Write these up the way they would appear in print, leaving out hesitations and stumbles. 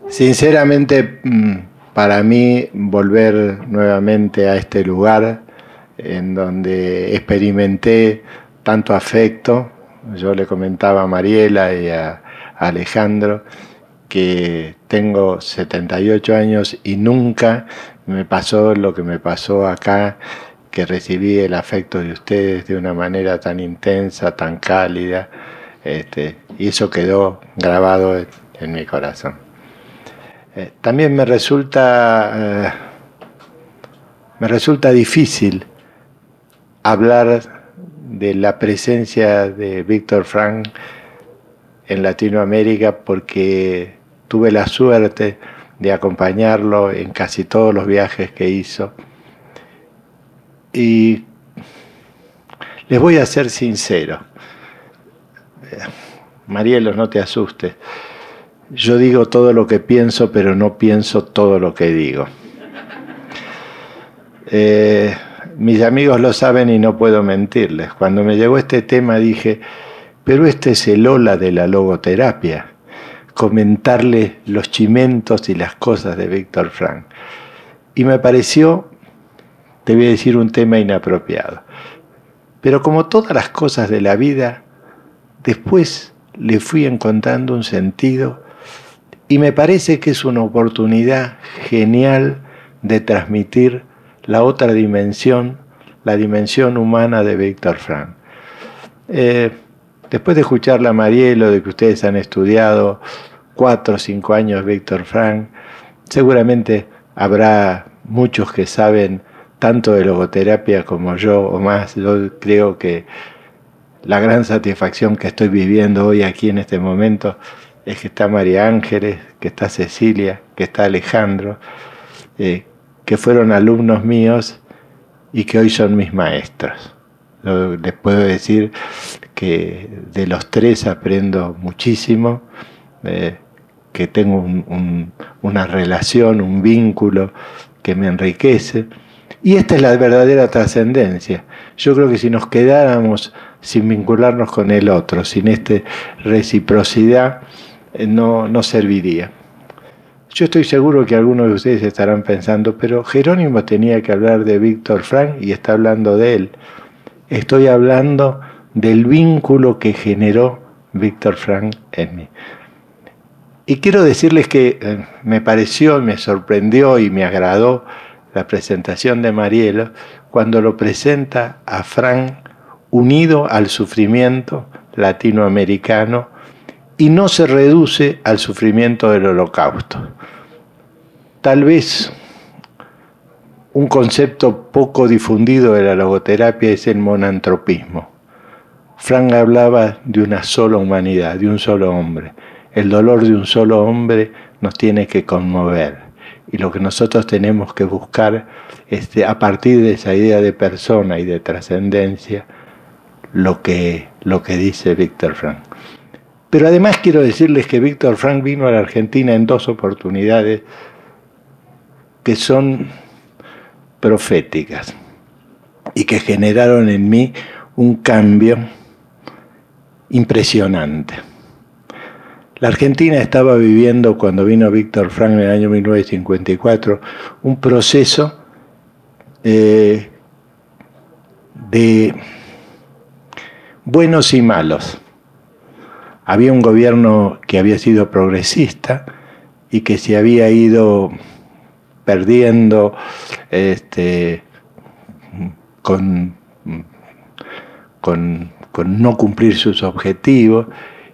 Sinceramente, para mí volver nuevamente a este lugar en donde experimenté tanto afecto, yo le comentaba a Mariela y a Alejandro que tengo 78 años y nunca me pasó lo que me pasó acá, que recibí el afecto de ustedes de una manera tan intensa, tan cálida, y eso quedó grabado en mi corazón. También me resulta difícil hablar de la presencia de Víctor Frank en Latinoamérica porque tuve la suerte de acompañarlo en casi todos los viajes que hizo. Y les voy a ser sincero. Marielos, no te asustes. Yo digo todo lo que pienso, pero no pienso todo lo que digo. Mis amigos lo saben y no puedo mentirles. Cuando me llegó este tema dije, pero este es el Ola de la logoterapia, comentarle los chimentos y las cosas de Víctor Frank. Y me pareció, te voy a decir, un tema inapropiado. Pero como todas las cosas de la vida, después le fui encontrando un sentido y me parece que es una oportunidad genial de transmitir la otra dimensión, la dimensión humana de Víctor Frank. Después de escucharla a Marielo, de que ustedes han estudiado 4 o 5 años Víctor Frank, seguramente habrá muchos que saben tanto de logoterapia como yo o más. Yo creo que la gran satisfacción que estoy viviendo hoy aquí en este momento es que está María Ángeles, que está Cecilia, que está Alejandro, que fueron alumnos míos y que hoy son mis maestros. Les puedo decir que de los 3 aprendo muchísimo, que tengo una relación, un vínculo que me enriquece. Y esta es la verdadera trascendencia. Yo creo que si nos quedáramos sin vincularnos con el otro, sin esta reciprocidad, no serviría. Yo estoy seguro que algunos de ustedes estarán pensando, pero Jerónimo tenía que hablar de Víctor Frank y está hablando de él. Estoy hablando del vínculo que generó Víctor Frank en mí. Y quiero decirles que me pareció, me sorprendió y me agradó la presentación de Marielo cuando lo presenta a Frank unido al sufrimiento latinoamericano y no se reduce al sufrimiento del Holocausto. Tal vez un concepto poco difundido de la logoterapia es el monantropismo. Frank hablaba de una sola humanidad, de un solo hombre. El dolor de un solo hombre nos tiene que conmover. Y lo que nosotros tenemos que buscar es, a partir de esa idea de persona y de trascendencia, lo que dice Víctor Frank. Pero además quiero decirles que Víctor Frank vino a la Argentina en 2 oportunidades que son proféticas y que generaron en mí un cambio impresionante. La Argentina estaba viviendo, cuando vino Víctor Frank en el año 1954, un proceso de buenos y malos. Había un gobierno que había sido progresista y que se había ido perdiendo con no cumplir sus objetivos,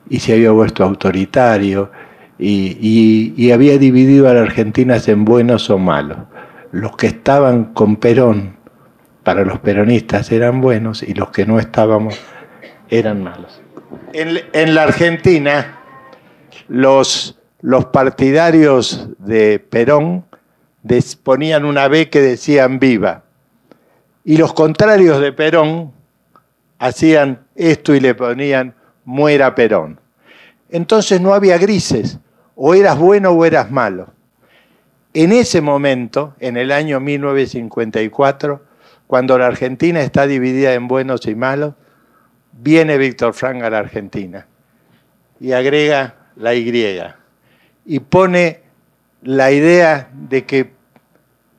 y se había vuelto autoritario y había dividido a las argentinas en buenos o malos. Los que estaban con Perón, para los peronistas eran buenos, y los que no estábamos eran malos. En la Argentina, los partidarios de Perón ponían una B que decían viva, y los contrarios de Perón hacían esto y le ponían muera Perón. Entonces no había grises, o eras bueno o eras malo. En ese momento, en el año 1954, cuando la Argentina está dividida en buenos y malos, viene Víctor Frank a la Argentina y agrega la Y y pone la idea de que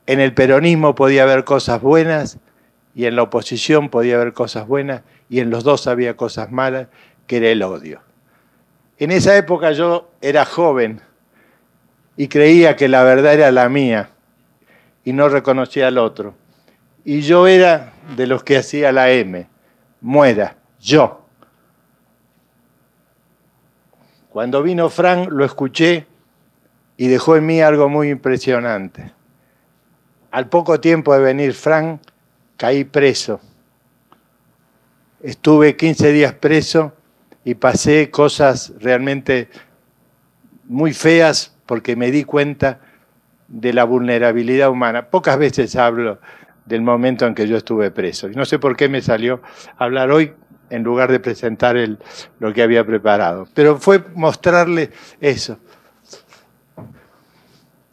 en el peronismo podía haber cosas buenas y en la oposición podía haber cosas buenas y en los dos había cosas malas, que era el odio. En esa época yo era joven y creía que la verdad era la mía y no reconocía al otro. Y yo era de los que hacía la M, muera, yo. Cuando vino Frank lo escuché y dejó en mí algo muy impresionante. Al poco tiempo de venir Frank, caí preso. Estuve 15 días preso y pasé cosas realmente muy feas porque me di cuenta de la vulnerabilidad humana. Pocas veces hablo del momento en que yo estuve preso. Y no sé por qué me salió hablar hoy en lugar de presentar lo que había preparado. Pero fue mostrarle eso.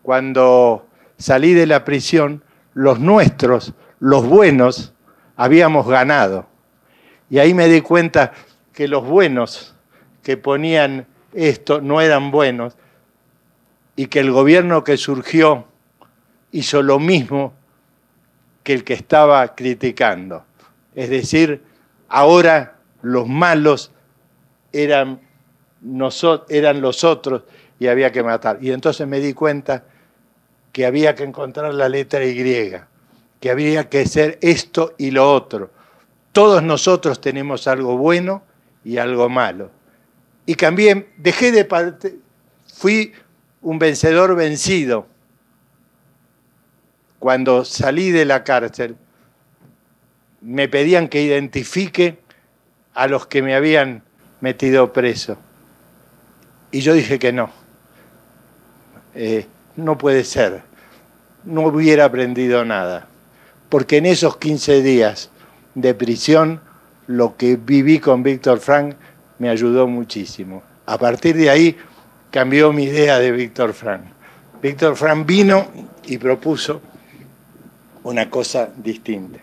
Cuando salí de la prisión, los nuestros, los buenos, habíamos ganado. Y ahí me di cuenta que los buenos que ponían esto no eran buenos y que el gobierno que surgió hizo lo mismo que el que estaba criticando. Es decir, ahora los malos eran los otros y había que matar. Y entonces me di cuenta que había que encontrar la letra Y, que había que ser esto y lo otro. Todos nosotros tenemos algo bueno y algo malo. Y cambié, dejé de parte, fui un vencedor vencido. Cuando salí de la cárcel, me pedían que identifique a los que me habían metido preso. Y yo dije que no. No puede ser. No hubiera aprendido nada. Porque en esos 15 días de prisión, lo que viví con Víctor Frank me ayudó muchísimo. A partir de ahí cambió mi idea de Víctor Frank. Víctor Frank vino y propuso una cosa distinta.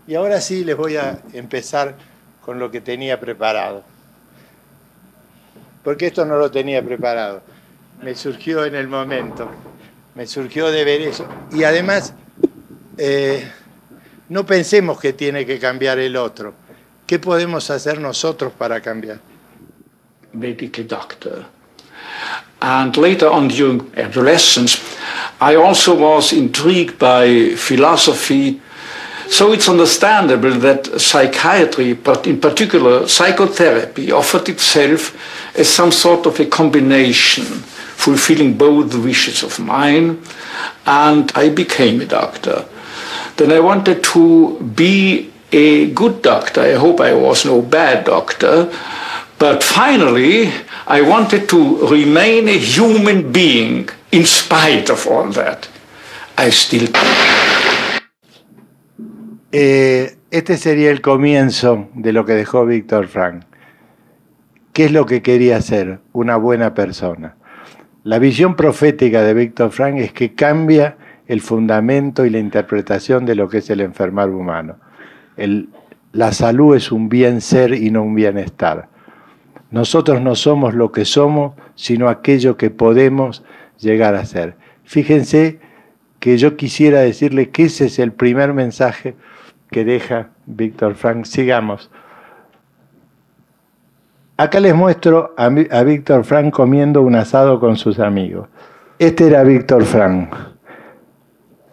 Y ahora sí les voy a empezar con lo que tenía preparado. Porque esto no lo tenía preparado. Me surgió en el momento. Me surgió de ver eso. Y además, no pensemos que tiene que cambiar el otro. ¿Qué podemos hacer nosotros para cambiar? Medical doctor. And later on during adolescence, I also was intrigued by philosophy. So it's understandable that psychiatry, but in particular psychotherapy, offered itself as some sort of a combination, fulfilling both the wishes of mine, and I became a doctor. Then I wanted to be a good doctor. I hope I was no bad doctor. But finally, I wanted to remain a human being in spite of all that. I still... Este sería el comienzo de lo que dejó Víctor Frank. ¿Qué es lo que quería ser? Una buena persona. La visión profética de Víctor Frank es que cambia el fundamento y la interpretación de lo que es el enfermar humano. La salud es un bien ser y no un bienestar. Nosotros no somos lo que somos, sino aquello que podemos llegar a ser. Fíjense que yo quisiera decirle que ese es el primer mensaje que deja Víctor Frank. Sigamos. Acá les muestro a Víctor Frank comiendo un asado con sus amigos. Este era Víctor Frank.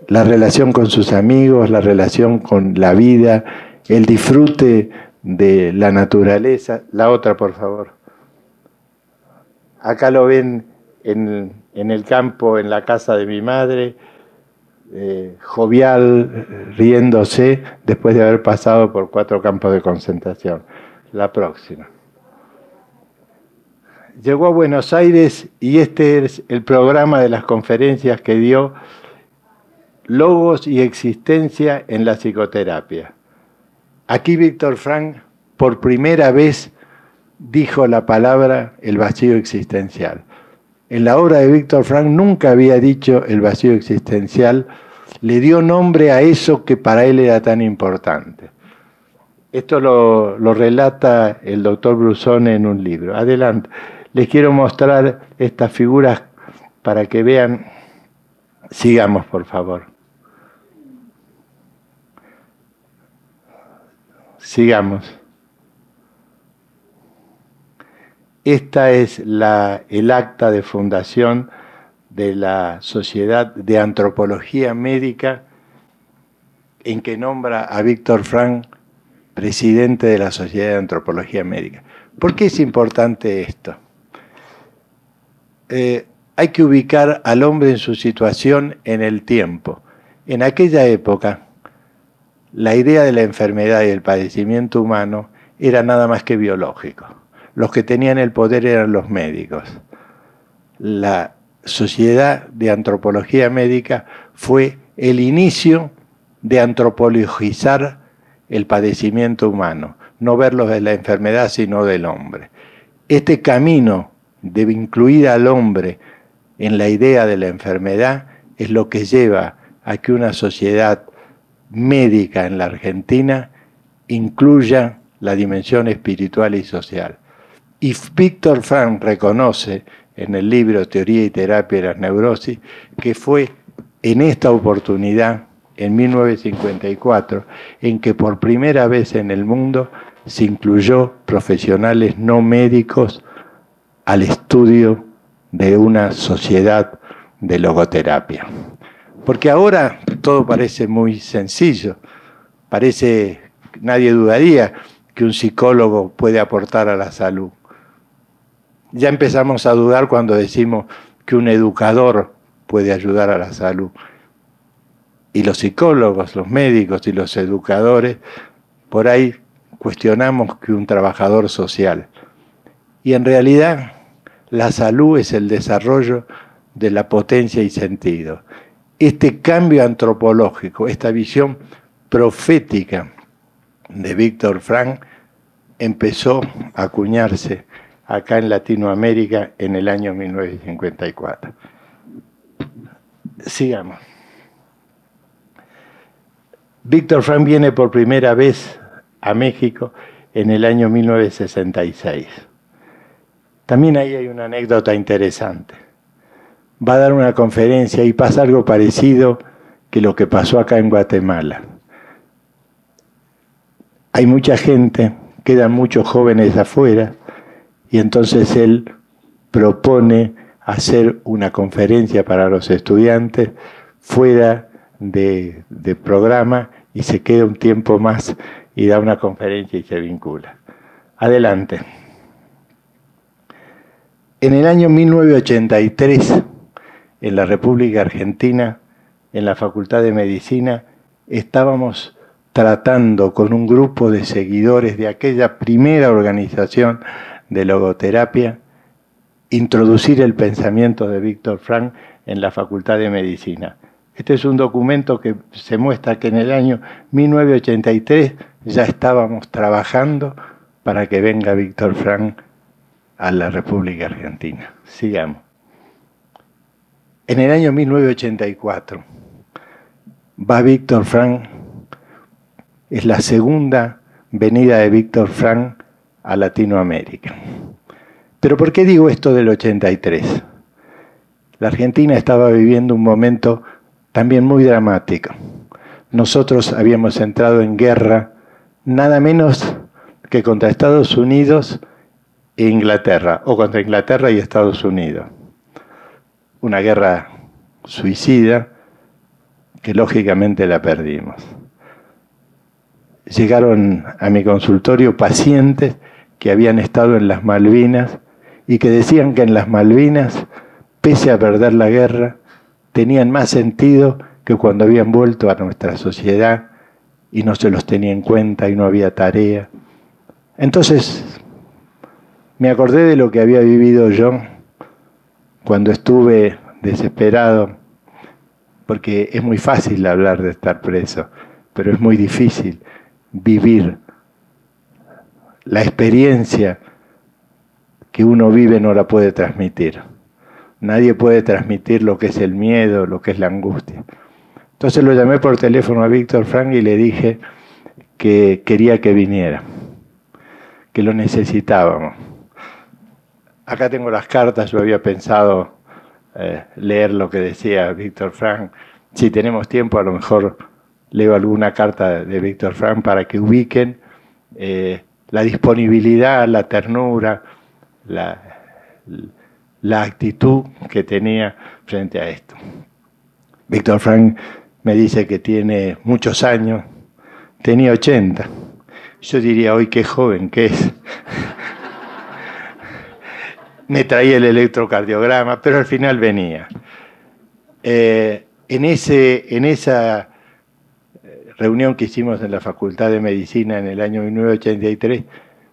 La relación con sus amigos, la relación con la vida, el disfrute de la naturaleza. La otra, por favor. Acá lo ven en el campo, en la casa de mi madre, jovial, riéndose, después de haber pasado por 4 campos de concentración. La próxima. Llegó a Buenos Aires y este es el programa de las conferencias que dio, Logos y Existencia en la Psicoterapia. Aquí Víctor Frank por primera vez dijo la palabra el vacío existencial. En la obra de Víctor Frank nunca había dicho el vacío existencial, le dio nombre a eso que para él era tan importante. Esto lo relata el doctor Brusone en un libro. Adelante. Les quiero mostrar estas figuras para que vean Sigamos, por favor. Sigamos. Esta es el acta de fundación de la Sociedad de Antropología Médica, en que nombra a Víctor Frank presidente de la Sociedad de Antropología Médica. ¿Por qué es importante esto? Hay que ubicar al hombre en su situación en el tiempo. En aquella época, la idea de la enfermedad y el padecimiento humano era nada más que biológico. Los que tenían el poder eran los médicos. La Sociedad de Antropología Médica fue el inicio de antropologizar el padecimiento humano, no verlo de la enfermedad, sino del hombre. Este camino de incluir al hombre en la idea de la enfermedad es lo que lleva a que una sociedad médica en la Argentina incluya la dimensión espiritual y social. Y Víctor Frank reconoce en el libro Teoría y Terapia de las Neurosis que fue en esta oportunidad, en 1954, en que por primera vez en el mundo se incluyó profesionales no médicos al estudio de una sociedad de logoterapia. Porque ahora todo parece muy sencillo, nadie dudaría que un psicólogo puede aportar a la salud. Ya empezamos a dudar cuando decimos que un educador puede ayudar a la salud. Y los psicólogos, los médicos y los educadores, por ahí cuestionamos que un trabajador social. Y en realidad, la salud es el desarrollo de la potencia y sentido. Este cambio antropológico, esta visión profética de Víctor Frank, empezó a acuñarse acá en Latinoamérica en el año 1954. Sigamos. Víctor Frank viene por primera vez a México en el año 1966. También ahí hay una anécdota interesante. Va a dar una conferencia y pasa algo parecido que lo que pasó acá en Guatemala. Hay mucha gente, quedan muchos jóvenes afuera, y entonces él propone hacer una conferencia para los estudiantes fuera de programa y se queda un tiempo más y da una conferencia y se vincula. Adelante. En el año 1983, en la República Argentina, en la Facultad de Medicina, estábamos tratando con un grupo de seguidores de aquella primera organización de logoterapia, introducir el pensamiento de Víctor Frank en la Facultad de Medicina. Este es un documento que se muestra que en el año 1983 ya estábamos trabajando para que venga Víctor Frank a la República Argentina. Sigamos. En el año 1984 va Víctor Frank, es la segunda venida de Víctor Frank a Latinoamérica. Pero ¿por qué digo esto del 83? La Argentina estaba viviendo un momento también muy dramático. Nosotros habíamos entrado en guerra nada menos que contra Estados Unidos e Inglaterra, o contra Inglaterra y Estados Unidos. Una guerra suicida que lógicamente la perdimos. Llegaron a mi consultorio pacientes que habían estado en las Malvinas y que decían que en las Malvinas, pese a perder la guerra, tenían más sentido que cuando habían vuelto a nuestra sociedad y no se los tenía en cuenta y no había tarea. Entonces, me acordé de lo que había vivido yo cuando estuve desesperado, porque es muy fácil hablar de estar preso, pero es muy difícil vivir. La experiencia que uno vive no la puede transmitir. Nadie puede transmitir lo que es el miedo, lo que es la angustia. Entonces lo llamé por teléfono a Víctor Frank y le dije que quería que viniera, que lo necesitábamos. Acá tengo las cartas, yo había pensado leer lo que decía Víctor Frank. Si tenemos tiempo, a lo mejor leo alguna carta de Víctor Frank para que ubiquen la disponibilidad, la ternura, la actitud que tenía frente a esto. Víctor Frank me dice que tiene muchos años, tenía 80. Yo diría hoy qué joven que es. Me traía el electrocardiograma, pero al final venía. En esa reunión que hicimos en la Facultad de Medicina en el año 1983,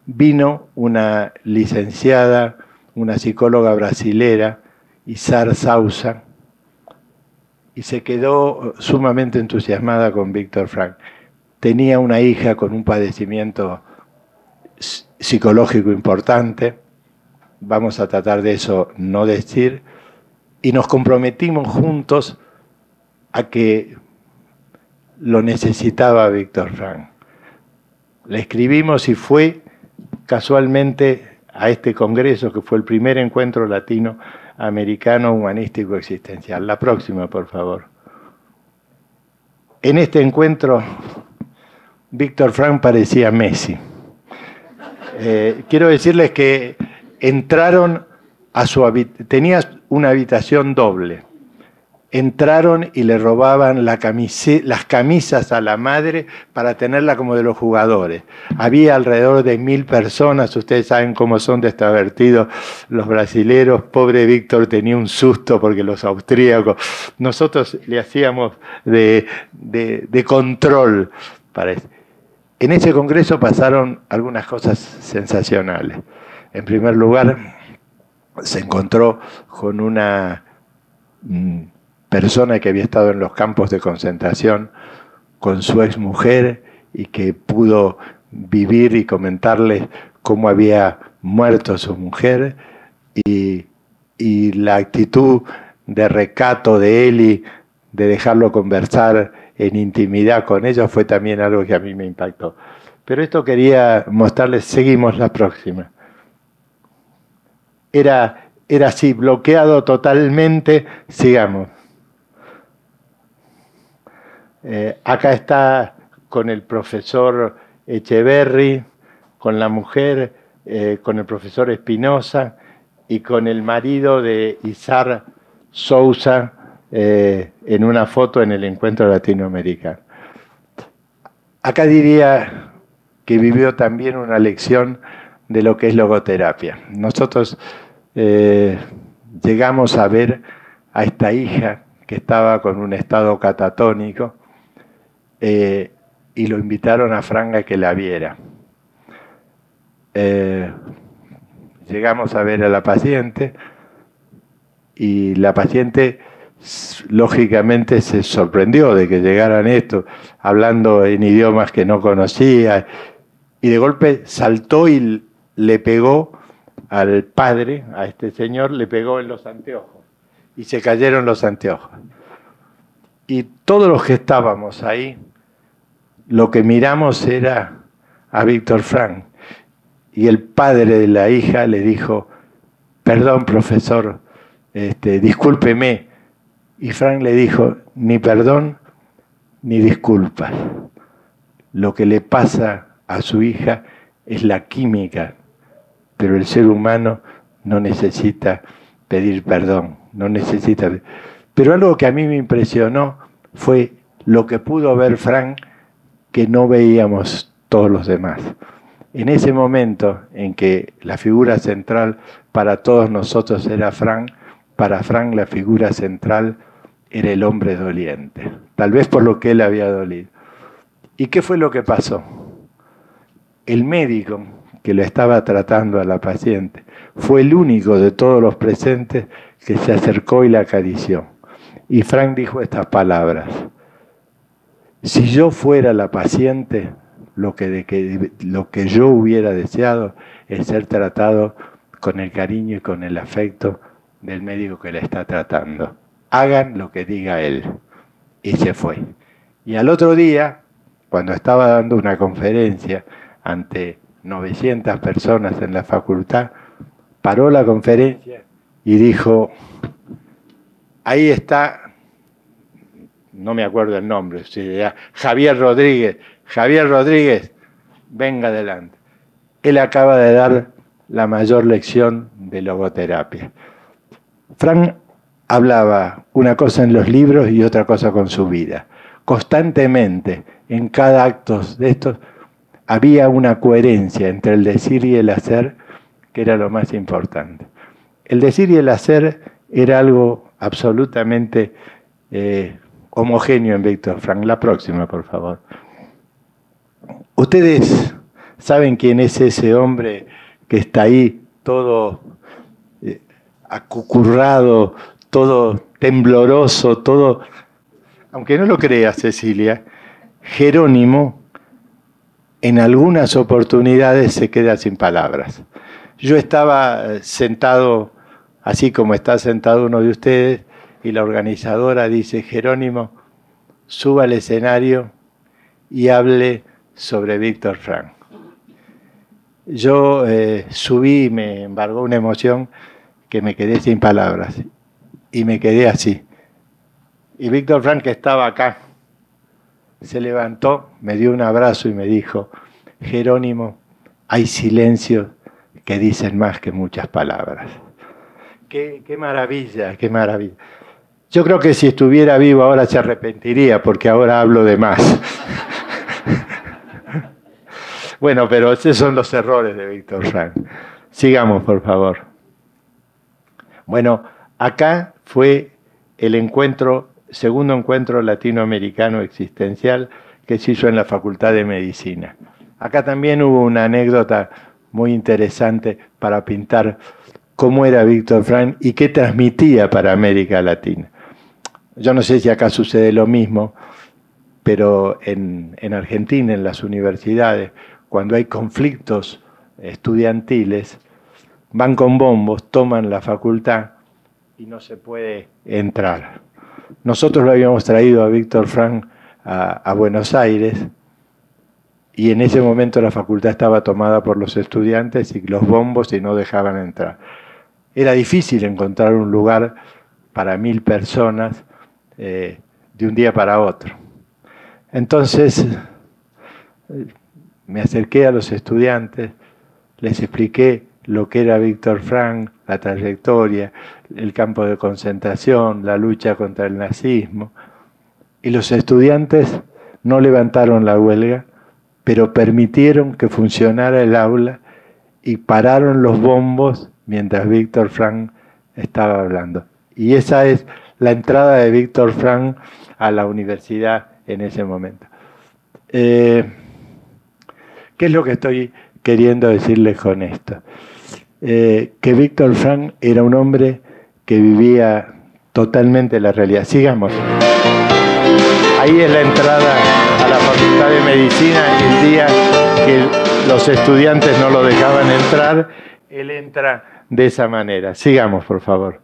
vino una licenciada, una psicóloga brasilera, Isar Sousa, y se quedó sumamente entusiasmada con Víctor Frank. Tenía una hija con un padecimiento psicológico importante, vamos a tratar de eso no decir, y nos comprometimos juntos a que lo necesitaba Víctor Frank. Le escribimos y fue casualmente a este congreso, que fue el primer encuentro latinoamericano humanístico existencial. La próxima, por favor. En este encuentro, Víctor Frank parecía Messi. Quiero decirles que entraron a su habitación, tenía una habitación doble. Entraron y le robaban las camisas a la madre para tenerla como de los jugadores. Había alrededor de 1000 personas, ustedes saben cómo son de extravertidos los brasileros. Pobre Víctor tenía un susto porque los austríacos, nosotros le hacíamos de control. En ese congreso pasaron algunas cosas sensacionales. En primer lugar, se encontró con una persona que había estado en los campos de concentración con su exmujer y que pudo vivir y comentarles cómo había muerto su mujer, y la actitud de recato de él y de dejarlo conversar en intimidad con ella fue también algo que a mí me impactó. Pero esto quería mostrarles, seguimos la próxima. Era así, bloqueado totalmente, sigamos. Acá está con el profesor Echeverry, con la mujer, con el profesor Espinosa y con el marido de Isar Sousa en una foto en el encuentro latinoamericano. Acá diría que vivió también una lección de lo que es logoterapia. Nosotros llegamos a ver a esta hija que estaba con un estado catatónico, y lo invitaron a Frank a que la viera. Llegamos a ver a la paciente y la paciente lógicamente se sorprendió de que llegaran estos hablando en idiomas que no conocía, y de golpe saltó y le pegó al padre, a este señor, le pegó en los anteojos y se cayeron los anteojos. Y todos los que estábamos ahí, lo que miramos era a Víctor Frank. Y el padre de la hija le dijo: perdón, profesor, discúlpeme. Y Frank le dijo: ni perdón ni disculpas. Lo que le pasa a su hija es la química, pero el ser humano no necesita pedir perdón, no necesita. Pero algo que a mí me impresionó fue lo que pudo ver Frank que no veíamos todos los demás. En ese momento en que la figura central para todos nosotros era Frank, para Frank la figura central era el hombre doliente, tal vez por lo que él había dolido. ¿Y qué fue lo que pasó? El médico que lo estaba tratando a la paciente fue el único de todos los presentes que se acercó y la acarició. Y Frank dijo estas palabras: si yo fuera la paciente, lo que yo hubiera deseado es ser tratado con el cariño y con el afecto del médico que la está tratando. Hagan lo que diga él. Y se fue. Y al otro día, cuando estaba dando una conferencia ante 900 personas en la facultad, paró la conferencia y dijo: ahí está, no me acuerdo el nombre, Javier Rodríguez, venga adelante. Él acaba de dar la mayor lección de logoterapia. Frank hablaba una cosa en los libros y otra cosa con su vida. Constantemente, en cada acto de estos, había una coherencia entre el decir y el hacer, que era lo más importante. El decir y el hacer era algo absolutamente homogéneo en Víctor Frank. La próxima, por favor. Ustedes saben quién es ese hombre que está ahí todo acucurrado, todo tembloroso, todo... Aunque no lo crea, Cecilia, Jerónimo en algunas oportunidades se queda sin palabras. Yo estaba sentado, así como está sentado uno de ustedes, y la organizadora dice: Jerónimo, suba al escenario y hable sobre Víctor Frank. Yo subí y me embargó una emoción que me quedé sin palabras. Y me quedé así. Y Víctor Frank, que estaba acá, se levantó, me dio un abrazo y me dijo: Jerónimo, hay silencios que dicen más que muchas palabras. Qué maravilla, qué maravilla. Yo creo que si estuviera vivo ahora se arrepentiría, porque ahora hablo de más. Bueno, pero esos son los errores de Víctor Frank. Sigamos, por favor. Bueno, acá fue el segundo encuentro latinoamericano existencial que se hizo en la Facultad de Medicina. Acá también hubo una anécdota muy interesante para pintar cómo era Víctor Frank y qué transmitía para América Latina. Yo no sé si acá sucede lo mismo, pero en Argentina, en las universidades, cuando hay conflictos estudiantiles, van con bombos, toman la facultad y no se puede entrar. Nosotros lo habíamos traído a Víctor Frank a Buenos Aires y en ese momento la facultad estaba tomada por los estudiantes y los bombos y no dejaban entrar. Era difícil encontrar un lugar para 1000 personas de un día para otro. Entonces me acerqué a los estudiantes, les expliqué lo que era Víctor Frank, la trayectoria, el campo de concentración, la lucha contra el nazismo. Y los estudiantes no levantaron la huelga, pero permitieron que funcionara el aula y pararon los bombos mientras Víctor Frank estaba hablando. Y esa es la entrada de Víctor Frank a la universidad en ese momento. ¿Qué es lo que estoy queriendo decirles con esto? Que Víctor Frank era un hombre que vivía totalmente la realidad. Sigamos. Ahí es la entrada a la Facultad de Medicina. El día que los estudiantes no lo dejaban entrar, él entra de esa manera. Sigamos, por favor.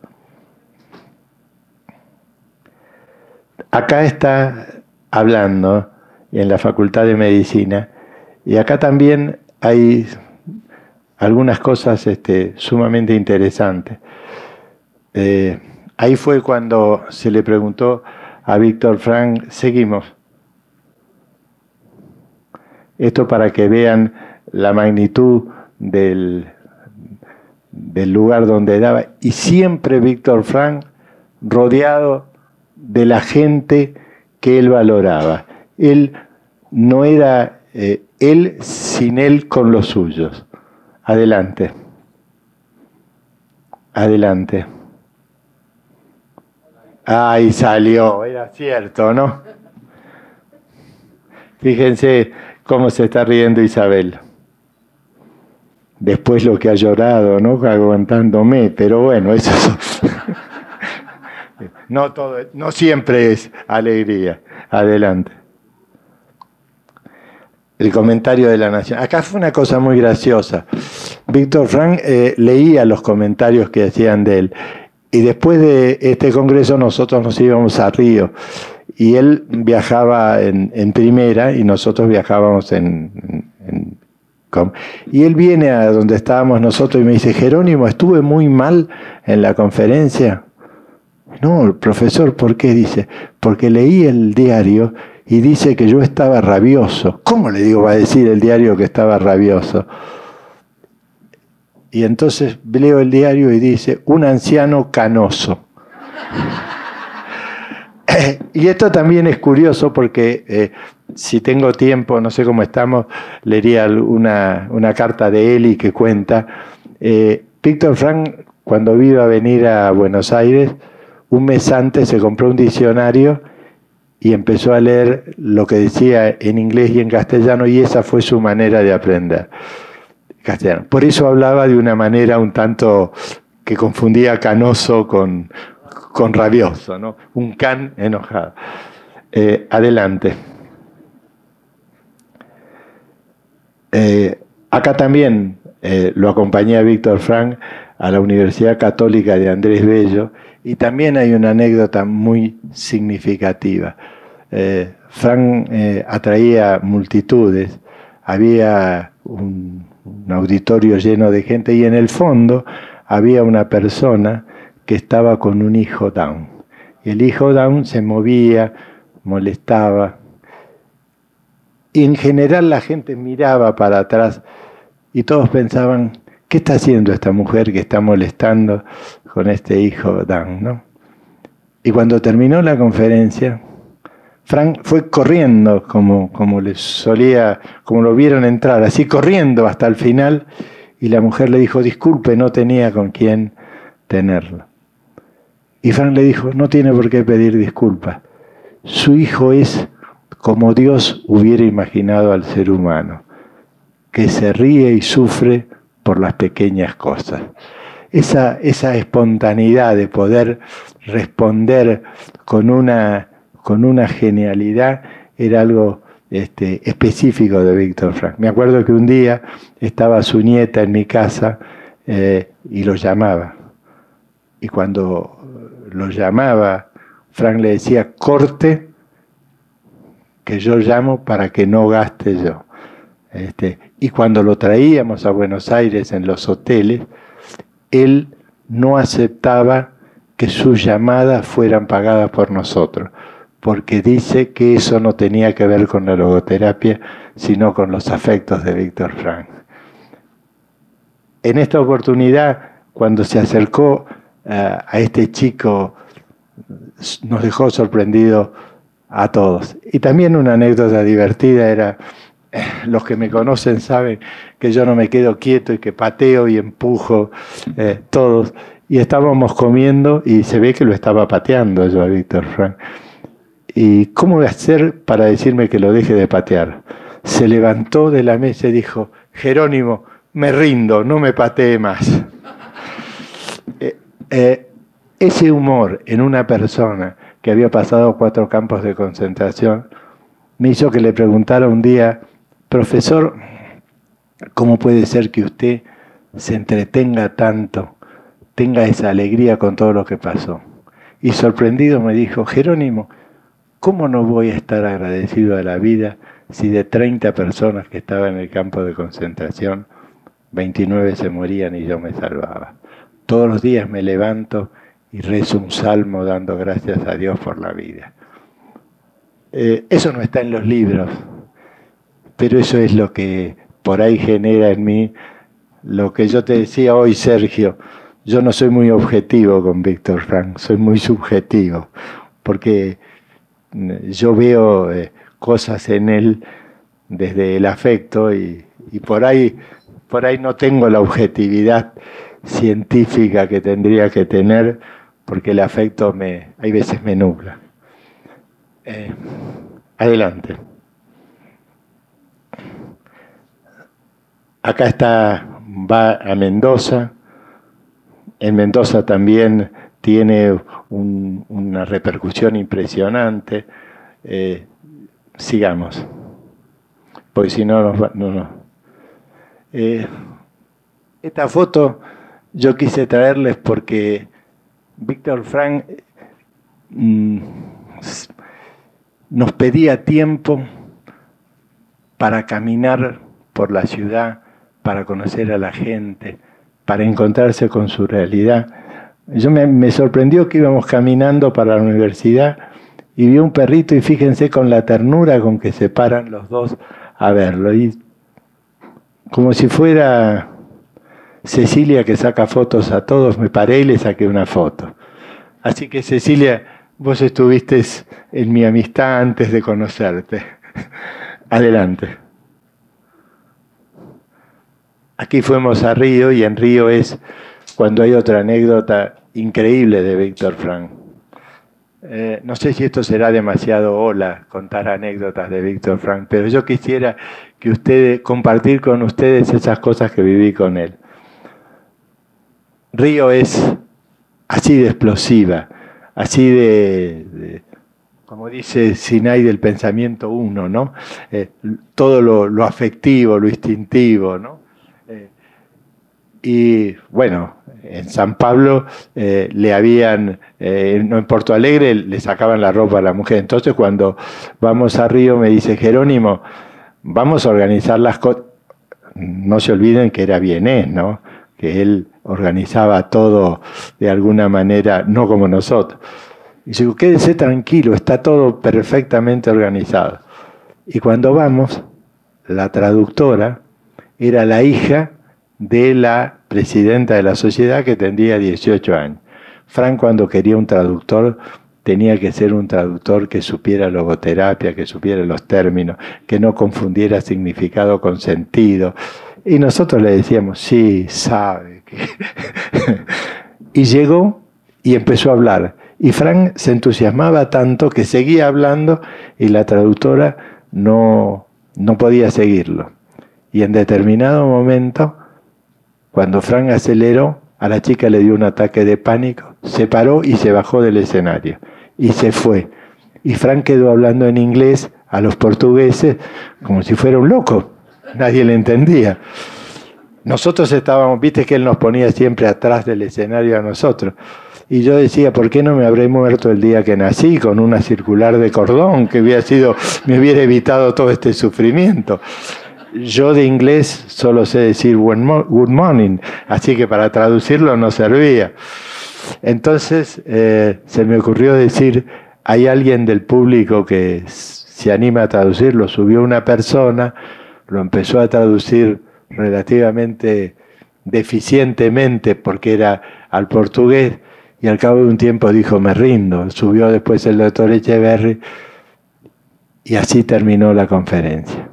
Acá está hablando en la Facultad de Medicina y acá también hay algunas cosas sumamente interesantes. Ahí fue cuando se le preguntó a Víctor Frank, seguimos. Esto para que vean la magnitud del lugar donde daba. Y siempre Víctor Frank rodeado de la gente que él valoraba. Él no era él sin él con los suyos. Adelante. Adelante. Ahí salió, era cierto, ¿no? Fíjense cómo se está riendo Isabel. Después lo que ha llorado, ¿no? Aguantándome, pero bueno, eso no siempre es alegría. Adelante. El comentario de La Nación. Acá fue una cosa muy graciosa. Víctor Frank leía los comentarios que hacían de él. Y después de este congreso nosotros nos íbamos a Río. Y él viajaba en primera y nosotros viajábamos y él viene a donde estábamos nosotros y me dice: Jerónimo, estuve muy mal en la conferencia. No, profesor, ¿por qué? Dice, porque leí el diario y dice que yo estaba rabioso. ¿Cómo le digo, va a decir el diario que estaba rabioso? Y entonces leo el diario y dice, un anciano canoso. Y esto también es curioso porque si tengo tiempo, no sé cómo estamos, leería una carta de Eli que cuenta. Víctor Frank, cuando iba a venir a Buenos Aires, un mes antes se compró un diccionario y empezó a leer lo que decía en inglés y en castellano, y esa fue su manera de aprender castellano. Por eso hablaba de una manera un tanto que confundía canoso con rabioso, ¿no? Un can enojado. Adelante. Acá también lo acompañé a Víctor Frank a la Universidad Católica de Andrés Bello, y también hay una anécdota muy significativa. Frank atraía multitudes, había un auditorio lleno de gente y en el fondo había una persona que estaba con un hijo Down. Y el hijo Down se movía, molestaba. Y en general la gente miraba para atrás y todos pensaban, ¿qué está haciendo esta mujer que está molestando con este hijo Down, ¿no? Y cuando terminó la conferencia, Frank fue corriendo, como les solía, como lo vieron entrar, así corriendo hasta el final, y la mujer le dijo, disculpe, no tenía con quién tenerlo. Y Frank le dijo, no tiene por qué pedir disculpas. Su hijo es como Dios hubiera imaginado al ser humano, que se ríe y sufre por las pequeñas cosas. Esa espontaneidad de poder responder con una genialidad era algo específico de Víctor Frank. Me acuerdo que un día estaba su nieta en mi casa y lo llamaba. Y cuando lo llamaba, Frank le decía, corte, que yo llamo para que no gaste yo. Y cuando lo traíamos a Buenos Aires en los hoteles, él no aceptaba que sus llamadas fueran pagadas por nosotros, porque dice que eso no tenía que ver con la logoterapia, sino con los afectos de Víctor Frank. En esta oportunidad, cuando se acercó a este chico, nos dejó sorprendidos a todos. Y también una anécdota divertida era, los que me conocen saben que yo no me quedo quieto y que pateo y empujo todos. Y estábamos comiendo y se ve que lo estaba pateando yo a Víctor Frank. ¿Y cómo voy a hacer para decirme que lo deje de patear? Se levantó de la mesa y dijo, Jerónimo, me rindo, no me patee más. Ese humor en una persona que había pasado 4 campos de concentración me hizo que le preguntara un día, profesor, ¿cómo puede ser que usted se entretenga tanto, tenga esa alegría con todo lo que pasó? Y sorprendido me dijo, Jerónimo, ¿cómo no voy a estar agradecido a la vida si de 30 personas que estaban en el campo de concentración, 29 se morían y yo me salvaba? Todos los días me levanto y rezo un salmo dando gracias a Dios por la vida. Eso no está en los libros, pero eso es lo que por ahí genera en mí lo que yo te decía hoy, Sergio. Yo no soy muy objetivo con Víctor Frank, soy muy subjetivo, porque yo veo cosas en él desde el afecto y por ahí no tengo la objetividad científica que tendría que tener, porque el afecto hay veces me nubla. Adelante. Acá va a Mendoza. En Mendoza también tiene una repercusión impresionante. Sigamos, porque si no, no. Esta foto yo quise traerles porque Víctor Frank nos pedía tiempo para caminar por la ciudad, para conocer a la gente, para encontrarse con su realidad, Me sorprendió que íbamos caminando para la universidad y vi un perrito y fíjense con la ternura con que se paran los dos a verlo. Y como si fuera Cecilia que saca fotos a todos, me paré y le saqué una foto. Así que Cecilia, vos estuviste en mi amistad antes de conocerte. Adelante. Aquí fuimos a Río y en Río es cuando hay otra anécdota increíble de Víctor Frank. No sé si esto será demasiado hola, contar anécdotas de Víctor Frank, pero yo quisiera compartir con ustedes esas cosas que viví con él. Río es así de explosiva, así como dice Sinai del pensamiento uno, ¿no? Todo lo afectivo, lo instintivo, ¿no? Y bueno, en San Pablo en Porto Alegre le sacaban la ropa a la mujer. Entonces cuando vamos a Río me dice, Jerónimo, vamos a organizar las cosas. No se olviden que era vienés, ¿no? Que él organizaba todo de alguna manera, no como nosotros. Y digo, quédense tranquilo, está todo perfectamente organizado. Y cuando vamos, la traductora era la hija de la presidenta de la sociedad que tendría 18 años. Frank, cuando quería un traductor, tenía que ser un traductor que supiera logoterapia, que supiera los términos, que no confundiera significado con sentido. Y nosotros le decíamos, sí, sabe. Y llegó y empezó a hablar. Y Frank se entusiasmaba tanto que seguía hablando y la traductora no podía seguirlo. Y en determinado momento, cuando Frank aceleró, a la chica le dio un ataque de pánico, se paró y se bajó del escenario. Y se fue. Y Frank quedó hablando en inglés a los portugueses como si fuera un loco. Nadie le entendía. Nosotros estábamos, viste que él nos ponía siempre atrás del escenario a nosotros. Y yo decía, ¿por qué no me habré muerto el día que nací con una circular de cordón que me hubiera evitado todo este sufrimiento? Yo de inglés solo sé decir good morning, así que para traducirlo no servía. Entonces se me ocurrió decir, hay alguien del público que se anima a traducirlo. Subió una persona, lo empezó a traducir relativamente deficientemente porque era al portugués y al cabo de un tiempo dijo, me rindo. Subió después el doctor Echeverry y así terminó la conferencia.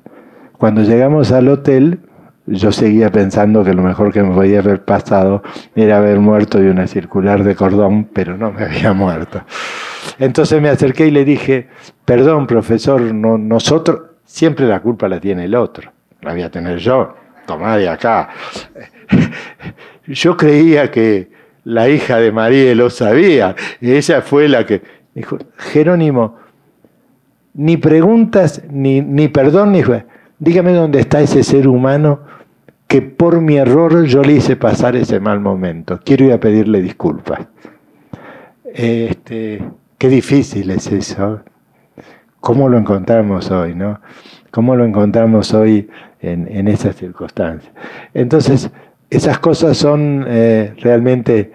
Cuando llegamos al hotel, yo seguía pensando que lo mejor que me podía haber pasado era haber muerto de una circular de cordón, pero no me había muerto. Entonces me acerqué y le dije, perdón, profesor, nosotros, siempre la culpa la tiene el otro, la voy a tener yo, tomá de acá. Yo creía que la hija de María lo sabía, y ella fue la que dijo, Jerónimo, ni preguntas, ni perdón, ni... Dígame dónde está ese ser humano que por mi error yo le hice pasar ese mal momento. Quiero ir a pedirle disculpas. Qué difícil es eso. ¿Cómo lo encontramos hoy, no? ¿Cómo lo encontramos hoy en esas circunstancias? Entonces, esas cosas son realmente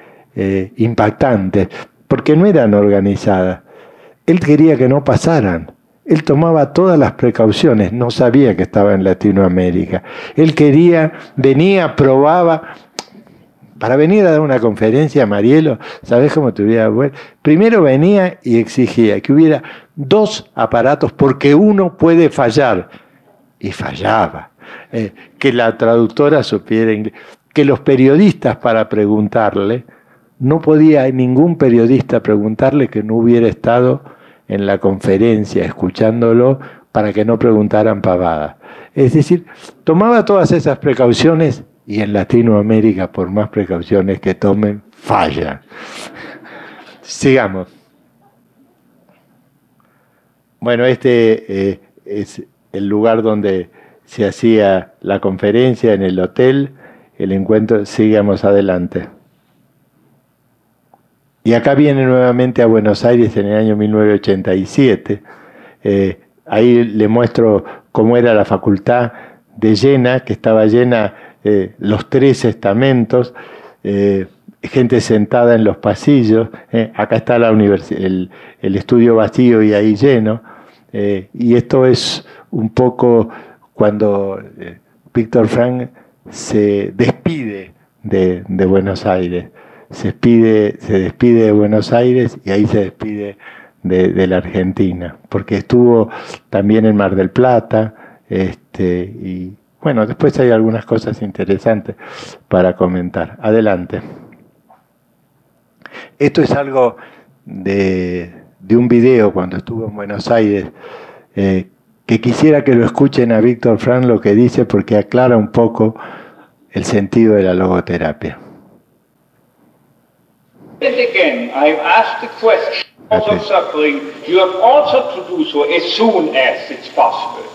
impactantes, porque no eran organizadas. Él quería que no pasaran. Él tomaba todas las precauciones, no sabía que estaba en Latinoamérica. Él venía, probaba. Para venir a dar una conferencia, Marielo, ¿sabés cómo te hubiera vuelto? Primero venía y exigía que hubiera 2 aparatos porque uno puede fallar. Y fallaba. Que la traductora supiera inglés. Que los periodistas para preguntarle, no podía ningún periodista preguntarle que no hubiera estado en la conferencia, escuchándolo, para que no preguntaran pavadas. Es decir, tomaba todas esas precauciones y en Latinoamérica, por más precauciones que tomen, fallan. Sigamos. Bueno, este es el lugar donde se hacía la conferencia, en el hotel, el encuentro. Sigamos adelante. Y acá viene nuevamente a Buenos Aires en el año 1987. Ahí le muestro cómo era la facultad de llena, que estaba llena los 3 estamentos. gente sentada en los pasillos. Acá está el estudio vacío y ahí lleno. Y esto es un poco cuando Víctor Frank se despide de Buenos Aires. Se despide de Buenos Aires y ahí se despide de la Argentina, porque estuvo también en Mar del Plata, y bueno, después hay algunas cosas interesantes para comentar. Adelante. Esto es algo de un video cuando estuvo en Buenos Aires, que quisiera que lo escuchen a Víctor Frank lo que dice, porque aclara un poco el sentido de la logoterapia. And again, I've asked the question of suffering. You have also to do so as soon as it's possible.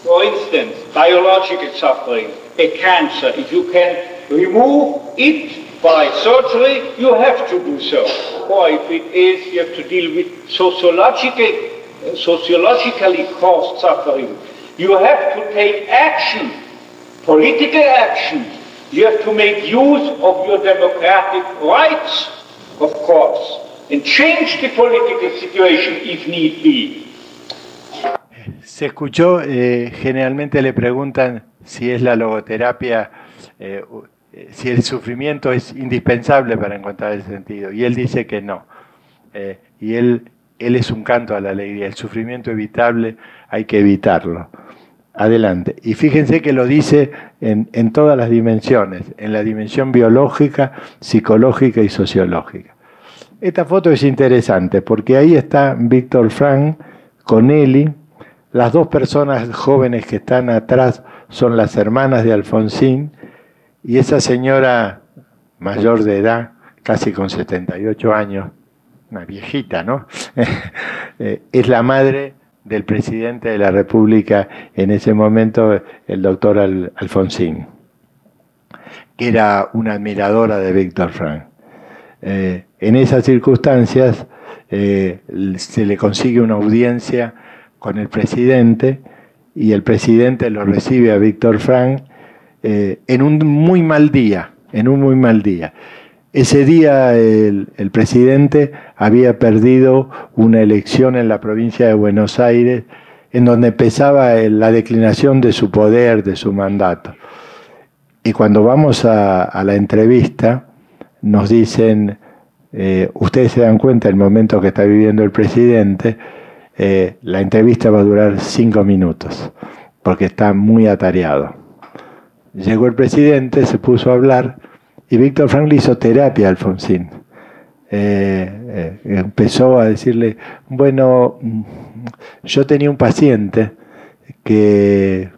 For instance, biological suffering, a cancer, if you can remove it by surgery, you have to do so. Or if it is, you have to deal with sociologically caused suffering. You have to take action, political action. You have to make use of your democratic rights, of course, and change the political situation if need be. Se escuchó, generalmente le preguntan si es la logoterapia, si el sufrimiento es indispensable para encontrar el sentido, y él dice que no. Y él es un canto a la alegría. El sufrimiento evitable hay que evitarlo. Adelante. Y fíjense que lo dice en todas las dimensiones, en la dimensión biológica, psicológica y sociológica. Esta foto es interesante porque ahí está Víctor Frank con Eli. Las dos personas jóvenes que están atrás son las hermanas de Alfonsín, y esa señora mayor de edad, casi con 78 años, una viejita, ¿no? Es la madre del presidente de la República en ese momento, el doctor Alfonsín, que era una admiradora de Víctor Frank. En esas circunstancias se le consigue una audiencia con el presidente, y el presidente lo recibe a Víctor Frank en un muy mal día, Ese día el presidente había perdido una elección en la provincia de Buenos Aires, en donde empezaba la declinación de su poder, de su mandato. Y cuando vamos a la entrevista, nos dicen, ustedes se dan cuenta del momento que está viviendo el presidente, la entrevista va a durar 5 minutos, porque está muy atareado. Llegó el presidente, se puso a hablar, y Víctor Frank le hizo terapia a Alfonsín. Empezó a decirle, bueno, yo tenía un paciente que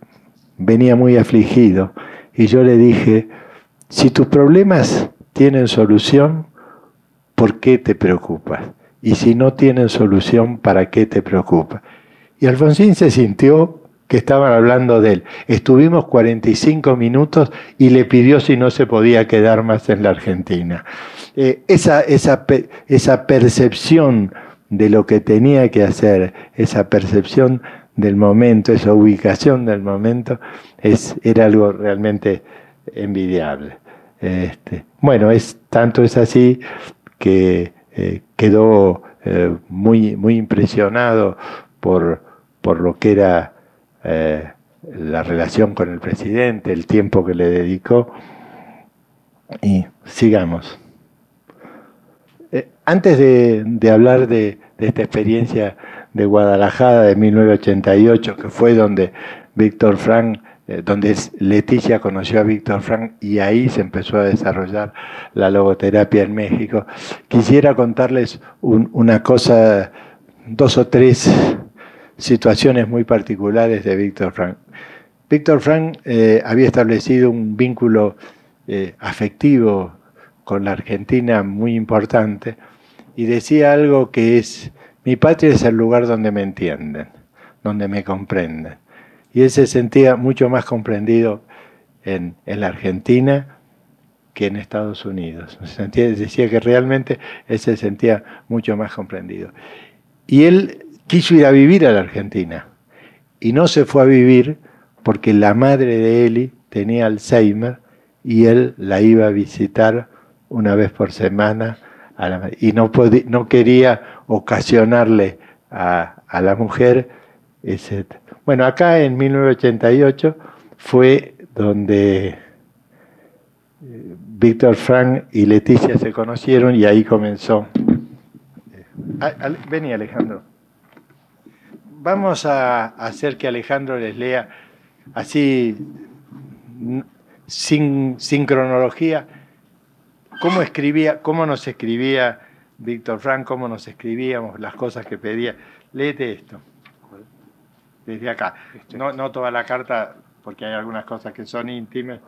venía muy afligido, y yo le dije, si tus problemas tienen solución, ¿por qué te preocupas? Y si no tienen solución, ¿para qué te preocupas? Y Alfonsín se sintió que estaban hablando de él. Estuvimos 45 minutos y le pidió si no se podía quedar más en la Argentina. Esa percepción de lo que tenía que hacer, esa percepción del momento, esa ubicación del momento, era algo realmente envidiable. Bueno, tanto es así que quedó muy impresionado por lo que era la relación con el presidente, el tiempo que le dedicó. Y sigamos. Antes de hablar de esta experiencia de Guadalajara de 1988, que fue donde Víctor Frank, donde Leticia conoció a Víctor Frank, y ahí se empezó a desarrollar la logoterapia en México, quisiera contarles una cosa, 2 o 3 situaciones muy particulares de Víctor Frank. Víctor Frank había establecido un vínculo afectivo con la Argentina muy importante, y decía algo que es: mi patria es el lugar donde me entienden, donde me comprenden. Y él se sentía mucho más comprendido en la Argentina que en Estados Unidos. Decía que realmente él se sentía mucho más comprendido. Y él quiso ir a vivir a la Argentina, y no se fue a vivir porque la madre de Eli tenía Alzheimer, y él la iba a visitar una vez por semana y no quería ocasionarle a la mujer ese... Bueno, acá en 1988 fue donde Víctor Frank y Leticia se conocieron y ahí comenzó. Vení, Alejandro. Vamos a hacer que Alejandro les lea así, sin cronología, cómo nos escribía Víctor Frank, cómo nos escribíamos, las cosas que pedía. Léete esto, desde acá. No toda la carta, porque hay algunas cosas que son íntimas.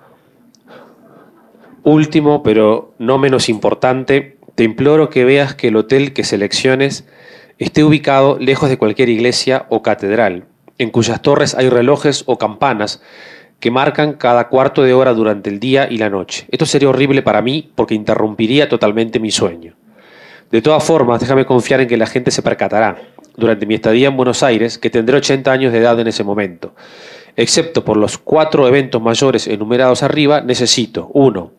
Último, pero no menos importante, te imploro que veas que el hotel que selecciones esté ubicado lejos de cualquier iglesia o catedral, en cuyas torres hay relojes o campanas que marcan cada cuarto de hora durante el día y la noche. Esto sería horrible para mí porque interrumpiría totalmente mi sueño. De todas formas, déjame confiar en que la gente se percatará, durante mi estadía en Buenos Aires, que tendré 80 años de edad en ese momento. Excepto por los 4 eventos mayores enumerados arriba, necesito 1.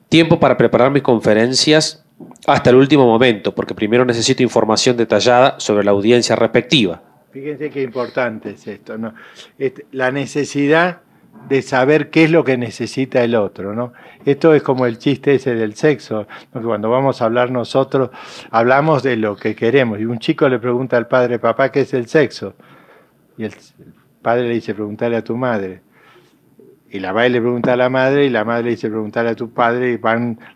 Tiempo para preparar mis conferencias hasta el último momento, porque primero necesito información detallada sobre la audiencia respectiva. Fíjense qué importante es esto, ¿no? La necesidad de saber qué es lo que necesita el otro, ¿no? Esto es como el chiste ese del sexo, ¿no? Que cuando vamos a hablar nosotros, hablamos de lo que queremos. Y un chico le pregunta al padre, papá, ¿qué es el sexo? Y el padre le dice, preguntale a tu madre. Y la madre le pregunta a la madre, y la madre le dice, preguntale a tu padre, y